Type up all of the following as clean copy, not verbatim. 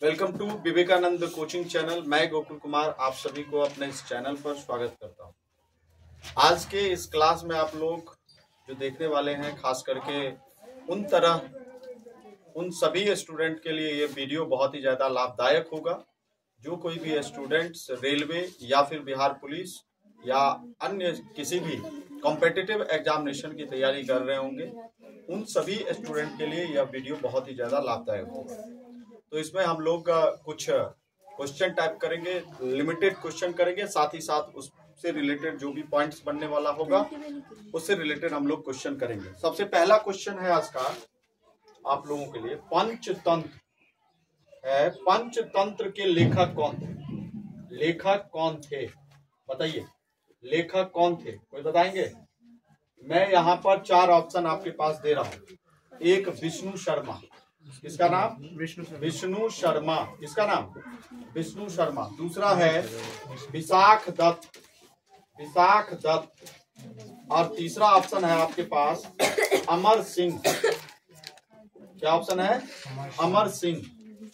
Welcome to Vivekananda coaching channel. मैं गोकुल कुमार आप सभी को अपने इस चैनल पर स्वागत करता हूं। आज के इस क्लास में आप लोग जो देखने वाले हैं, खास करके उन सभी स्टूडेंट के लिए ये वीडियो बहुत ही ज़्यादा लाभदायक होगा जो कोई भी स्टूडेंट्स रेलवे या फिर बिहार पुलिस या अन्य किसी भी कॉम्पिटिटिव एग्जामिनेशन की तैयारी कर रहे होंगे, उन सभी स्टूडेंट के लिए यह वीडियो बहुत ही ज़्यादा लाभदायक होगा। तो इसमें हम लोग कुछ क्वेश्चन टाइप करेंगे, लिमिटेड क्वेश्चन करेंगे, साथ ही साथ उससे रिलेटेड जो भी पॉइंट्स बनने वाला होगा उससे रिलेटेड हम लोग क्वेश्चन करेंगे। सबसे पहला क्वेश्चन है आज का आप लोगों के लिए, पंचतंत्र है। पंचतंत्र के लेखक कौन थे? लेखक कौन थे बताइए, लेखक कौन थे? कोई बताएंगे? मैं यहाँ पर 4 ऑप्शन आपके पास दे रहा हूँ। एक, विष्णु शर्मा। किसका नाम? विष्णु शर्मा। किसका नाम? विष्णु शर्मा। दूसरा है विशाख दत्त। विशाख दत्त। और तीसरा ऑप्शन है आपके पास अमर सिंह। क्या ऑप्शन है? अमर सिंह।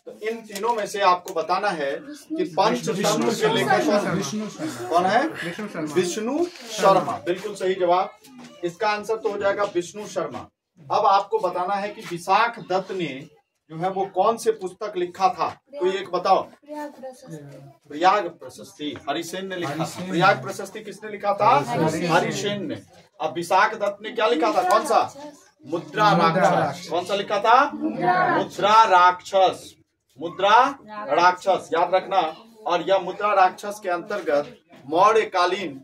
तो इन तीनों में से आपको बताना है कि पंचतंत्र के लेखक कौन है? विष्णु शर्मा। बिल्कुल सही जवाब। इसका आंसर तो हो जाएगा विष्णु शर्मा। अब आपको बताना है कि विशाख दत्त ने जो है वो कौन से पुस्तक लिखा था? कोई एक बताओ। प्रयाग प्रशस्ति हरिसेन ने लिखा था। प्रयाग प्रशस्ति किसने लिखा था? हरिसेन ने। अब विशाख दत्त ने क्या लिखा था? कौन सा? मुद्रा राक्षस। कौन सा लिखा था? मुद्रा राक्षस। मुद्रा राक्षस याद रखना। और यह मुद्रा राक्षस के अंतर्गत मौर्यकालीन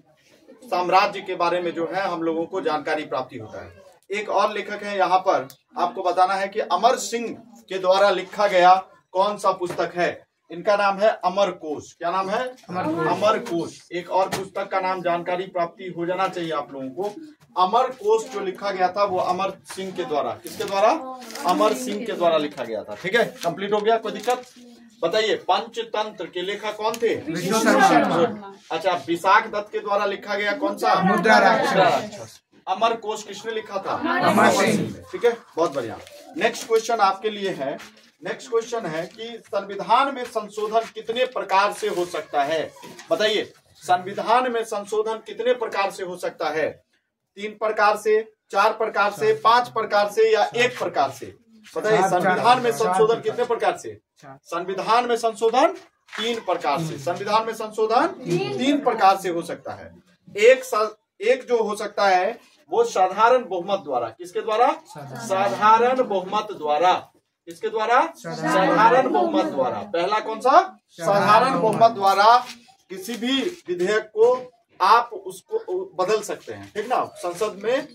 साम्राज्य के बारे में जो है हम लोगों को जानकारी प्राप्ति होता है। एक और लेखक है, यहाँ पर आपको बताना है कि अमर सिंह के द्वारा लिखा गया कौन सा पुस्तक है? इनका नाम है अमर कोश। क्या नाम है? अमर कोश। एक और पुस्तक का नाम जानकारी प्राप्ति हो जाना चाहिए आप लोगों को। अमर कोश जो लिखा गया था वो अमर सिंह के द्वारा, किसके द्वारा? अमर सिंह के द्वारा लिखा गया था। ठीक है, कंप्लीट हो गया। कोई दिक्कत? बताइए, पंचतंत्र के लेखक कौन थे? अच्छा, विशाख दत्त के द्वारा लिखा गया कौन सा? मुद्रा राक्षस। अमर कोश किसने लिखा था? अमर सिंह। ठीक है, बहुत बढ़िया। नेक्स्ट क्वेश्चन आपके लिए है। नेक्स्ट क्वेश्चन है कि संविधान में संशोधन कितने प्रकार से हो सकता है? बताइए, संविधान में संशोधन कितने प्रकार से हो सकता है? 3 प्रकार से, 4 प्रकार से, 5 प्रकार से या 1 प्रकार से? बताइए, संविधान में संशोधन कितने प्रकार से? संविधान में संशोधन 3 प्रकार से। संविधान में संशोधन 3 प्रकार से हो सकता है। एक जो हो सकता है वो साधारण बहुमत द्वारा। किसके द्वारा? साधारण बहुमत द्वारा। किसके द्वारा? साधारण बहुमत द्वारा। पहला कौन सा? साधारण बहुमत द्वारा किसी भी विधेयक को आप उसको बदल सकते हैं। ठीक ना, संसद में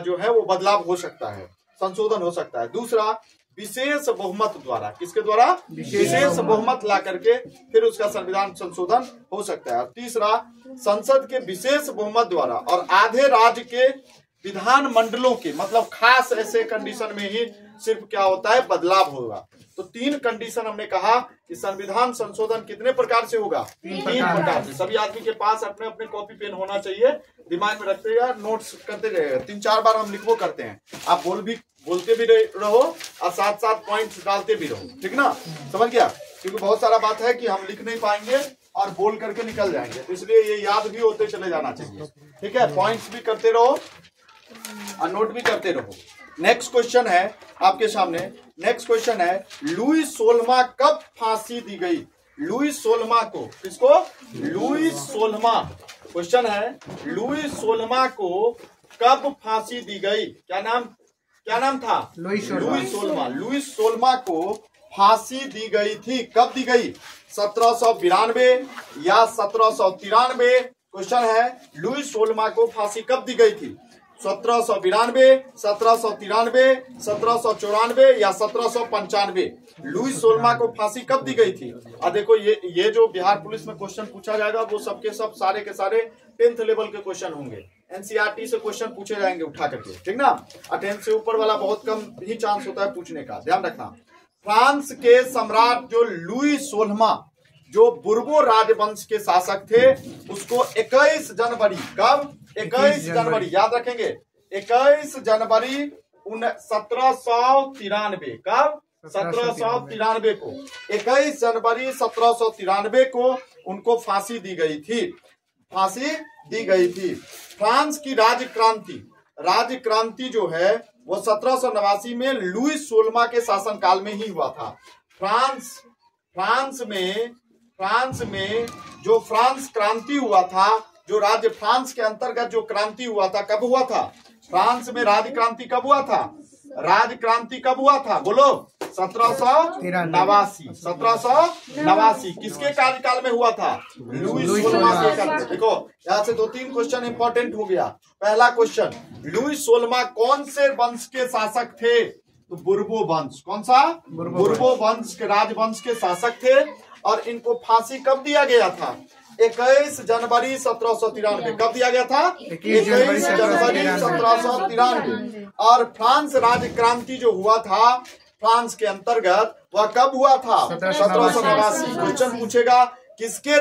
जो है वो बदलाव हो सकता है, संशोधन हो सकता है। दूसरा, विशेष बहुमत द्वारा। किसके द्वारा? विशेष बहुमत ला करके फिर उसका संविधान संशोधन हो सकता है। तीसरा, संसद के विशेष बहुमत द्वारा और आधे राज्य के विधान मंडलों के, मतलब खास ऐसे कंडीशन में ही सिर्फ क्या होता है? बदलाव होगा। तो 3 कंडीशन हमने कहा कि संविधान संशोधन कितने प्रकार से होगा? 3 प्रकार से। सभी आदमी के पास अपने अपने कॉपी पेन होना चाहिए, दिमाग में रखते जाइए, नोट्स करते जाइएगा। 3-4 बार हम लिखवो करते हैं, आप बोलते भी रहो और साथ साथ पॉइंट्स डालते भी रहो। ठीक ना, समझ गया? क्योंकि बहुत सारा बात है कि हम लिख नहीं पाएंगे और बोल करके निकल जाएंगे, तो इसलिए ये याद भी होते चले जाना चाहिए। ठीक है, पॉइंट्स भी करते रहो और नोट भी करते रहो। नेक्स्ट क्वेश्चन है आपके सामने। नेक्स्ट क्वेश्चन है, लुई 16वां कब फांसी दी गई? लुई 16वां को, किसको? लुई 16वां। क्वेश्चन है, लुई 16वां को कब फांसी दी गई? क्या नाम था? लुई 16वां। लुई 16वां को फांसी दी गई थी। कब दी गई? 1792 या 1793? क्वेश्चन है, लुई 16वां को फांसी कब दी गई थी? 1792, 1793, 1794 या 1795? लुई 16वां को फांसी कब दी गई थी? और देखो, ये जो बिहार पुलिस में क्वेश्चन पूछा जाएगा वो सबके सब सारे के सारे 10th लेवल के क्वेश्चन होंगे। एनसीईआरटी से क्वेश्चन पूछे जाएंगे उठा करके। ठीक ना, 10 से ऊपर वाला बहुत कम ही चांस होता है पूछने का, ध्यान रखना। फ्रांस के सम्राट जो लुई 16वां, जो बुर्बो राजवंश के शासक थे, उसको 21 जनवरी, कब? 21 जनवरी, याद रखेंगे, 21 जनवरी 1793। कब? 1793 को 21 जनवरी 1793 को उनको फांसी दी गई थी। फ्रांस की राज्य क्रांति जो है वो 1789 में लुई 16वां के शासनकाल में ही हुआ था। फ्रांस में जो फ्रांस क्रांति हुआ था, जो राज्य फ्रांस के अंतर्गत जो क्रांति हुआ था, कब हुआ था? फ्रांस में राज्य क्रांति कब हुआ था? बोलो। 1789। किसके कार्यकाल में हुआ था? लुई 16वां के कार्यकाल। देखो यहाँ से 2-3 क्वेश्चन इंपॉर्टेंट हो गया। पहला क्वेश्चन, लुई 16वां कौन से वंश के शासक थे? तो बुर्बो वंश। कौन सा? बुर्बो वंश के राजवंश के शासक थे। और इनको फांसी कब दिया गया था? 21 जनवरी 1793। कब दिया गया था? 21 जनवरी 1793। और फ्रांस राज्य क्रांति जो हुआ था फ्रांस के अंतर्गत, वह कब हुआ था? 1789। क्वेश्चन पूछेगा किसके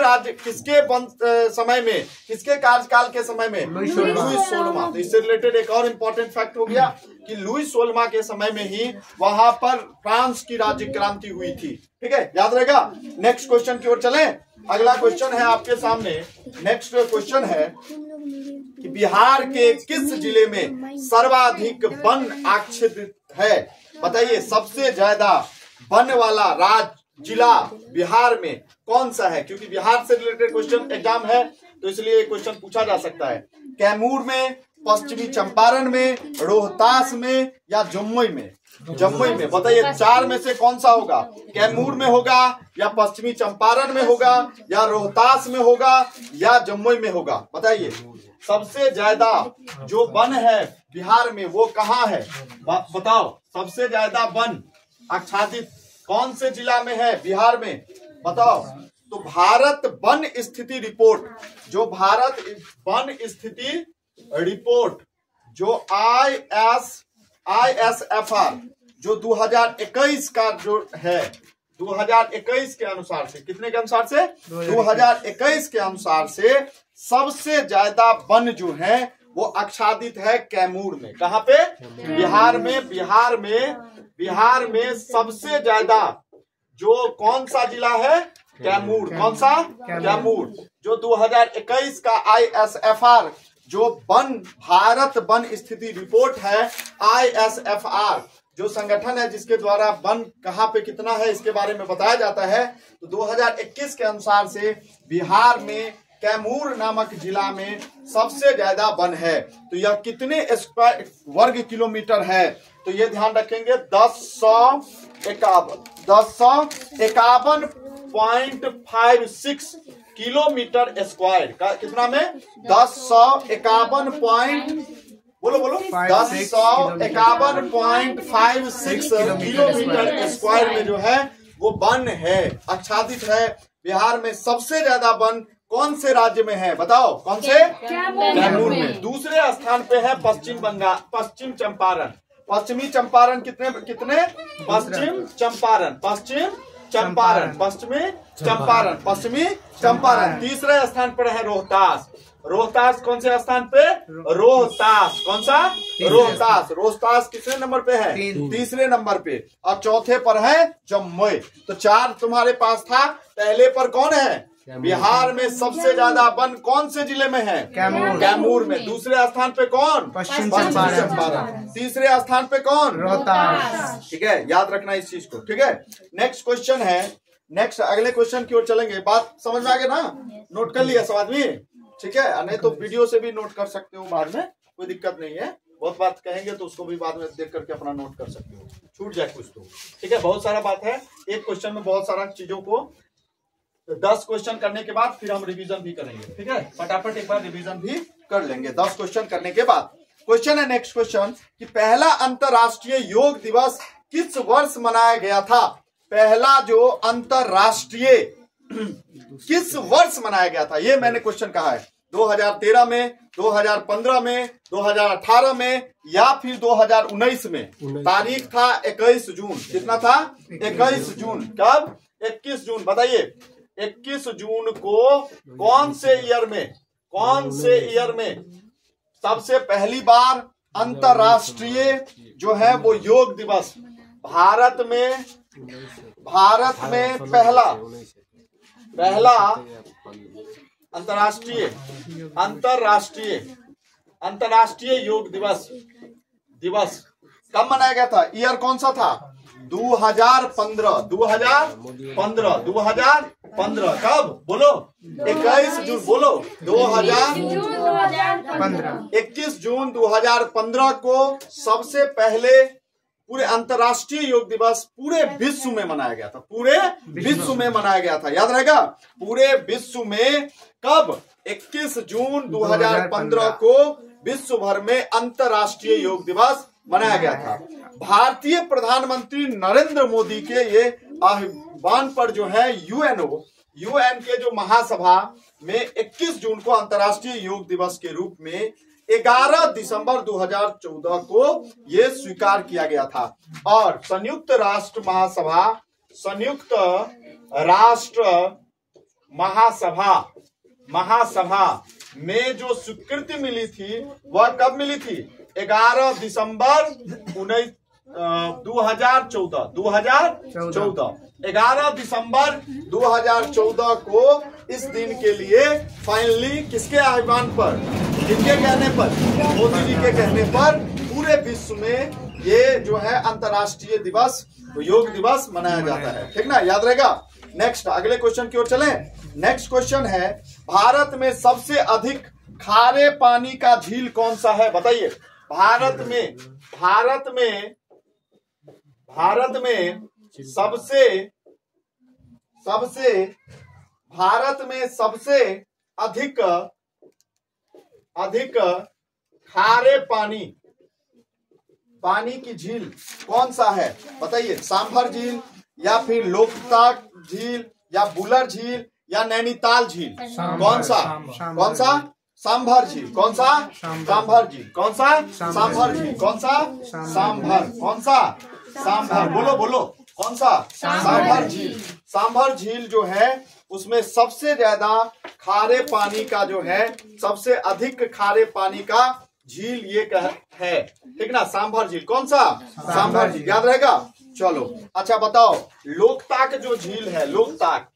समय में, किसके कार्यकाल के समय में? लुई 16वां। तो इससे रिलेटेड एक और इम्पोर्टेंट फैक्ट हो गया कि लुई 16वां के समय में ही वहां पर फ्रांस की राज्य क्रांति हुई थी। ठीक है, याद रहेगा। नेक्स्ट क्वेश्चन की ओर चलें। अगला क्वेश्चन है आपके सामने। नेक्स्ट क्वेश्चन है कि बिहार के किस जिले में सर्वाधिक वन आच्छादित है? बताइए, सबसे ज्यादा वन वाला जिला बिहार में कौन सा है? क्योंकि बिहार से रिलेटेड क्वेश्चन एग्जाम है तो इसलिए क्वेश्चन पूछा जा सकता है। कैमूर में, पश्चिमी चंपारण में, रोहतास में या जमुई में? बताइए 4 में से कौन सा होगा? कैमूर में होगा या पश्चिमी चंपारण में होगा या रोहतास में होगा या जमुई में होगा? बताइए सबसे ज्यादा जो वन है बिहार में वो कहाँ है? बताओ, सबसे ज्यादा वन आच्छादित कौन से जिला में है बिहार में? बताओ। तो भारत वन स्थिति रिपोर्ट, जो भारत वन स्थिति रिपोर्ट जो ISFR जो 2021 का जो है, 2021 के अनुसार से, कितने के अनुसार से? 2021 के अनुसार से सबसे ज्यादा वन जो है वो आच्छादित है कैमूर में। कहाँ पे? बिहार में सबसे ज्यादा जो कौन सा जिला है? कैमूर। कौन सा? कैमूर। जो 2021 का ISFR जो भारत वन स्थिति रिपोर्ट है, ISFR जो संगठन है जिसके द्वारा वन कहाँ पे कितना है इसके बारे में बताया जाता है, तो 2021 के अनुसार से बिहार में कैमूर नामक जिला में सबसे ज्यादा वन है। तो यह कितने स्क्वायर वर्ग किलोमीटर है? तो ये ध्यान रखेंगे 1051.56 किलोमीटर स्क्वायर का। कितना में? 1051.56 किलोमीटर स्क्वायर में जो है वो वन है, आच्छादित है। बिहार में सबसे ज्यादा वन कौन से राज्य में है? बताओ कौन से? कैमूर में। दूसरे स्थान पे है पश्चिम चंपारण। पश्चिमी चंपारण कितने? पश्चिमी चंपारण। तीसरे स्थान पर है रोहतास कौन से स्थान पे? कौन सा? रोहतास कितने नंबर पे है? तीसरे नंबर पे। और चौथे पर है जमुई। तो 4 तुम्हारे पास था। पहले पर कौन है? बिहार में सबसे ज्यादा वन कौन से जिले में है? कैमूर में। दूसरे स्थान पे कौन? पश्चिम चंपारण। तीसरे स्थान पे कौन? रोहतास। ठीक है, याद रखना इस चीज को। ठीक है, नेक्स्ट क्वेश्चन है। अगले क्वेश्चन की ओर चलेंगे। बात समझ में आ गया ना? नोट कर लिया सब आदमी? ठीक है, नहीं तो वीडियो से भी नोट कर सकते हो बाद में, कोई दिक्कत नहीं है। बहुत बात कहेंगे तो उसको भी बाद में देख करके अपना नोट कर सकते हो, छूट जाए कुछ तो। ठीक है, बहुत सारा बात है एक क्वेश्चन में, बहुत सारा चीजों को 10 क्वेश्चन करने के बाद फिर हम रिवीजन भी करेंगे। ठीक है, फटाफट एक बार रिवीजन भी कर लेंगे 10 क्वेश्चन करने के बाद। क्वेश्चन है नेक्स्ट क्वेश्चन कि पहला अंतरराष्ट्रीय योग दिवस किस वर्ष मनाया गया था? पहला जो अंतरराष्ट्रीय किस वर्ष मनाया गया था, ये मैंने क्वेश्चन कहा है। 2013 में, 2015 में, 2018 में या फिर 2019 में। तारीख था 21 जून। कितना था? 21 जून। कब? 21 जून। बताइए 21 जून को कौन से ईयर में सबसे पहली बार अंतरराष्ट्रीय जो है वो योग दिवस भारत में पहला अंतर्राष्ट्रीय योग दिवस कब मनाया गया था? ईयर कौन सा था? 2015 कब? बोलो 21 जून, बोलो 21 जून 2015 को सबसे पहले पूरे अंतर्राष्ट्रीय योग दिवस पूरे विश्व में मनाया गया था। पूरे विश्व में मनाया गया था, याद रहेगा। पूरे विश्व में कब? 21 जून 2015 को विश्व भर में अंतर्राष्ट्रीय योग दिवस मनाया गया था। भारतीय प्रधानमंत्री नरेंद्र मोदी के ये आह्वान पर जो है यूएन के जो महासभा में 21 जून को अंतर्राष्ट्रीय योग दिवस के रूप में 11 दिसंबर 2014 को ये स्वीकार किया गया था। और संयुक्त राष्ट्र महासभा में जो स्वीकृति मिली थी वह कब मिली थी? 11 दिसंबर 2014 11 दिसंबर 2014 को इस दिन के लिए फाइनली किसके आह्वान पर, किसके कहने पर? मोदी जी के कहने पर पूरे विश्व में ये जो है अंतर्राष्ट्रीय दिवस, योग दिवस मनाया जाता है। ठीक ना, याद रहेगा। नेक्स्ट अगले क्वेश्चन की ओर चलें। नेक्स्ट क्वेश्चन है, भारत में सबसे अधिक खारे पानी का झील कौन सा है? बताइए। भारत में सबसे अधिक खारे पानी की झील कौन सा है? बताइए। सांभर झील या फिर लोकताक झील या बुलर झील या नैनीताल झील? कौन सा? सांभर झील। कौन सा? सांभर झील। कौन सा? सांभर झील। कौन सा? सांभर। बोलो कौन सा? सांभर झील। सांभर झील जो है उसमें सबसे ज्यादा खारे पानी का जो है, सबसे अधिक खारे पानी का झील ये है। ठीक ना, सांभर झील। कौन सा? सांभर झील, याद रहेगा। चलो अच्छा बताओ, लोकताक जो झील है, लोकताक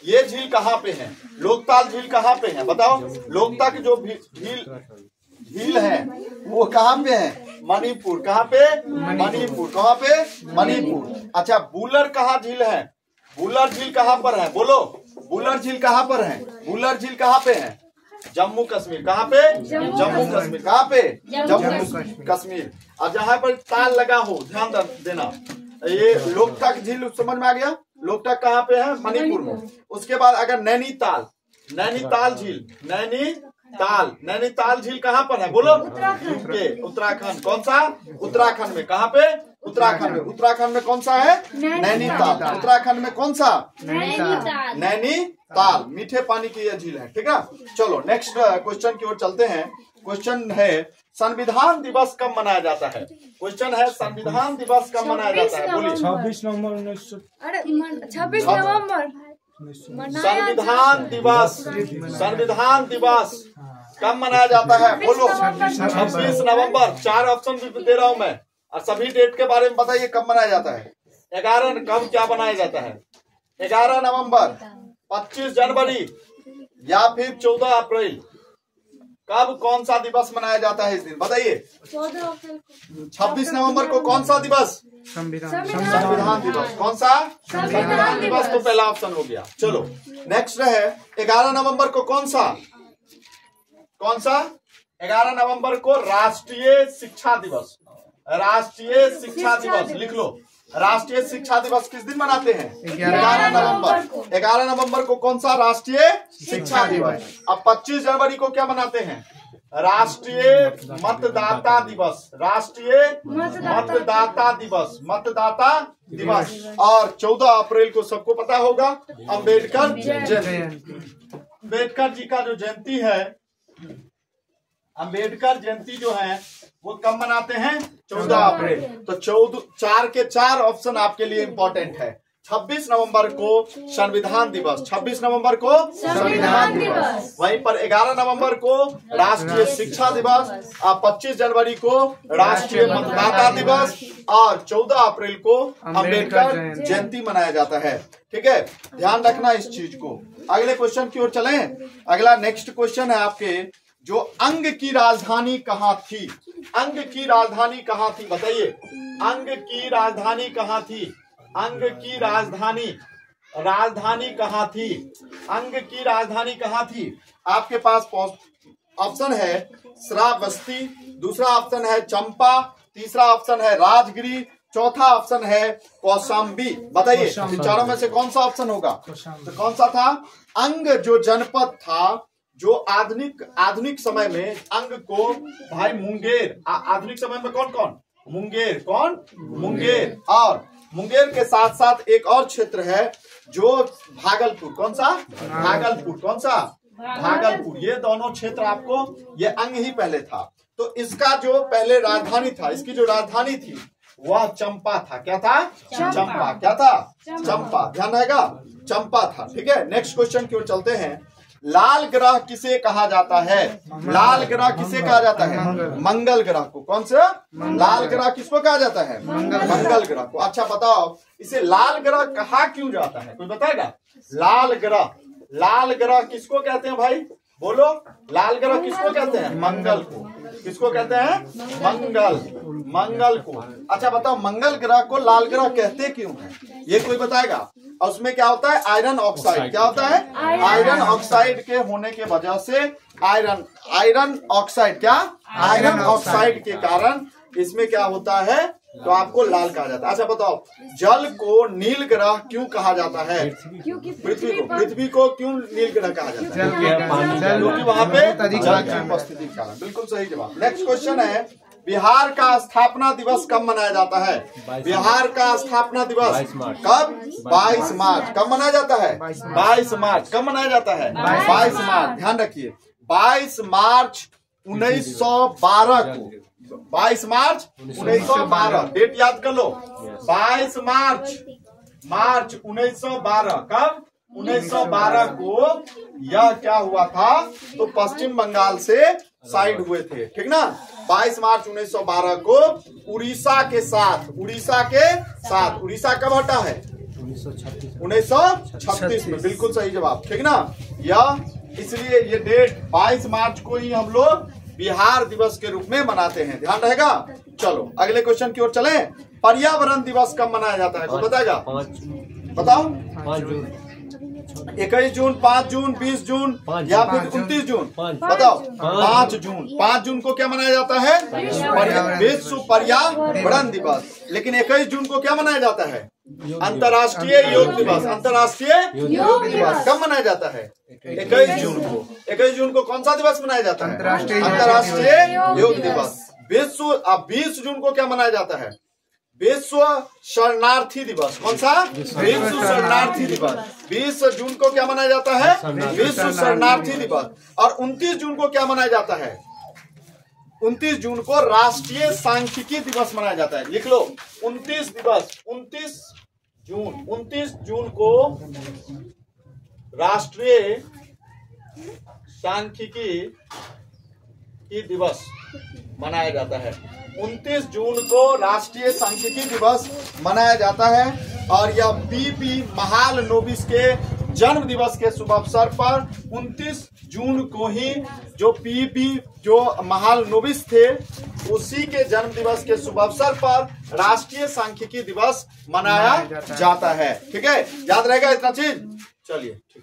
ये झील कहाँ पे है? लोकताक झील कहाँ पे है? बताओ। लोकताक जो झील है वो कहाँ पे है? मणिपुर। कहाँ पे? मणिपुर। कहाँ पे? मणिपुर। अच्छा, बुलर कहाँ झील है? बुलर झील कहाँ पर है? बोलो। बुलर झील कहाँ पर है? बुलर झील कहाँ पे है? जम्मू कश्मीर। कहाँ पे? जम्मू कश्मीर। कहाँ पे? जम्मू कश्मीर। और जहाँ पर ताल लगा हो ध्यान देना, ये लोकताक झील समझ में आ गया। लोकताक कहाँ पे है? मणिपुर में। उसके बाद अगर नैनीताल झील, नैनीताल झील कहाँ पर है? बोलो। यूके, उत्तराखंड। कौन सा? उत्तराखंड में। कहाँ पे? उत्तराखंड में। उत्तराखंड में कौन सा है? नैनीताल। उत्तराखंड में कौन सा? नैनीताल। मीठे पानी की यह झील है। ठीक है, चलो नेक्स्ट क्वेश्चन की ओर चलते हैं। क्वेश्चन है, संविधान दिवस कब मनाया जाता है? क्वेश्चन है, संविधान दिवस कब मनाया जाता है? बोलिए। 26 नवंबर 1900। संविधान दिवस कब मनाया जाता है? बोलो। 26 नवंबर। 4 ऑप्शन भी दे रहा हूं मैं, और सभी डेट के बारे में बताइए कब मनाया जाता है। 11 कब क्या बनाया जाता है? 11 नवंबर, 25 जनवरी या फिर 14 अप्रैल? कब कौन सा दिवस मनाया जाता है इस दिन? बताइए। 26 नवंबर को कौन सा दिवस? संविधान दिवस। कौन सा? संविधान दिवस। तो पहला ऑप्शन हो गया। चलो नेक्स्ट है, 11 नवंबर को कौन सा? 11 नवंबर को राष्ट्रीय शिक्षा दिवस। लिख लो। राष्ट्रीय शिक्षा दिवस किस दिन मनाते हैं? 11 नवंबर। 11 नवंबर को कौन सा? राष्ट्रीय शिक्षा दिवस। अब 25 जनवरी को क्या मनाते हैं? राष्ट्रीय मतदाता दिवस। और 14 अप्रैल को सबको पता होगा अंबेडकर जयंती। अंबेडकर जी का जो जयंती है, अंबेडकर जयंती जो है वो कब मनाते हैं? 14 अप्रैल। तो 4 के 4 ऑप्शन आपके लिए इंपॉर्टेंट है। 26 नवंबर को संविधान दिवस, 26 नवंबर को संविधान दिवस। वहीं पर 11 नवंबर को राष्ट्रीय शिक्षा दिवस, 25 जनवरी को राष्ट्रीय मतदाता दिवस और 14 अप्रैल को अंबेडकर जयंती मनाया जाता है। ठीक है, ध्यान रखना इस चीज को। अगले क्वेश्चन की ओर चलें। अगला नेक्स्ट क्वेश्चन है आपके, जो अंग की राजधानी कहाँ थी? अंग की राजधानी कहाँ थी बताइए? अंग की राजधानी कहाँ थी? अंग की राजधानी कहाँ थी? अंग की राजधानी कहाँ थी? आपके पास ऑप्शन है श्रावस्ती, दूसरा ऑप्शन है चंपा, तीसरा ऑप्शन है राजगिरी, चौथा ऑप्शन है कौशाम्बी। बताइए इन चारों में से कौन सा ऑप्शन होगा? तो कौन सा था? अंग जो जनपद था, जो आधुनिक समय में अंग को भाई मुंगेर, आधुनिक समय में कौन कौन? मुंगेर, कौन? मुंगेर। और मुंगेर के साथ साथ एक और क्षेत्र है जो भागलपुर। कौन सा? भागलपुर। कौन सा? भागलपुर। ये दोनों क्षेत्र आपको, ये अंग ही पहले था। तो इसका जो पहले राजधानी था, इसकी जो राजधानी थी वह चंपा था। क्या था? चंपा। क्या था? चंपा। ध्यान रहेगा, चंपा था। ठीक है, नेक्स्ट क्वेश्चन की ओर चलते हैं। लाल ग्रह किसे कहा जाता है? लाल ग्रह किसे कहा जाता है? मंगल ग्रह को। कौन सा? लाल ग्रह किसको कहा जाता है? मंगल ग्रह को। अच्छा बताओ, इसे लाल ग्रह कहा क्यों जाता है? कोई बताएगा? लाल ग्रह किसको कहते हैं भाई? बोलो, लाल ग्रह किसको कहते हैं? मंगल को। किसको कहते हैं? मंगल को। अच्छा बताओ, मंगल ग्रह को लाल ग्रह कहते क्यों है? ये कोई बताएगा? और उसमें क्या होता है? Iron oxide. क्या होता है? आयरन ऑक्साइड के होने के वजह से, आयरन ऑक्साइड, क्या? आयरन ऑक्साइड के कारण इसमें क्या होता है? तो आपको लाल कहा जाता है। अच्छा बताओ, जल को नील ग्रह क्यों कहा जाता है? पृथ्वी को क्यों नील ग्रह कहा जाता है? क्योंकि वहाँ पे जल की उपस्थिति के कारण। बिल्कुल सही जवाब। नेक्स्ट क्वेश्चन है, बिहार का स्थापना दिवस कब मनाया जाता है? बिहार का स्थापना दिवस कब? 22 मार्च। कब मनाया जाता है? 22 मार्च। कब मनाया जाता है? 22 मार्च। ध्यान रखिए, 22 मार्च 1912 को, 22 मार्च 1912, डेट याद कर लो। 22 मार्च 1912। कब? 1912 को यह क्या हुआ था? तो पश्चिम बंगाल से साइड हुए थे। ठीक ना? 22 मार्च 1912 को उड़ीसा के साथ, उड़ीसा कब हटा है? 1936 में। बिल्कुल सही जवाब। ठीक ना? यह इसलिए ये डेट 22 मार्च को ही हम लोग बिहार दिवस के रूप में मनाते हैं। ध्यान रहेगा। चलो अगले क्वेश्चन की ओर चलें। पर्यावरण दिवस कब मनाया जाता है? कोई बताएगा? बताओ। 21 जून, 5 जून, 20 जून या फिर 29 जून? बताओ। 5 जून। 5 जून को क्या मनाया जाता है? विश्व पर्यावरण दिवस। लेकिन 21 जून को क्या मनाया जाता है? अंतर्राष्ट्रीय योग दिवस। अंतर्राष्ट्रीय योग दिवस कब मनाया जाता है? 21 जून को। 21 जून को कौन सा दिवस मनाया जाता है? अंतर्राष्ट्रीय योग दिवस। 20 जून को क्या मनाया जाता है? विश्व शरणार्थी दिवस। कौन सा? विश्व शरणार्थी दिवस। 20 जून को क्या मनाया जाता है? विश्व शरणार्थी दिवस। और 29 जून को क्या मनाया जाता है? 29 जून को राष्ट्रीय सांख्यिकी दिवस मनाया जाता है। लिख लो, 29 जून को राष्ट्रीय सांख्यिकी दिवस मनाया जाता है। 29 जून को राष्ट्रीय सांख्यिकी दिवस मनाया जाता है। और यह पीपी महालनोबिस के जन्म दिवस के शुभ अवसर पर 29 जून को ही जो पीपी जो महालनोबिस थे, उसी के जन्म दिवस के शुभ अवसर पर राष्ट्रीय सांख्यिकी दिवस मनाया जाता है। ठीक है, याद रहेगा इतना चीज। चलिए ठीक है।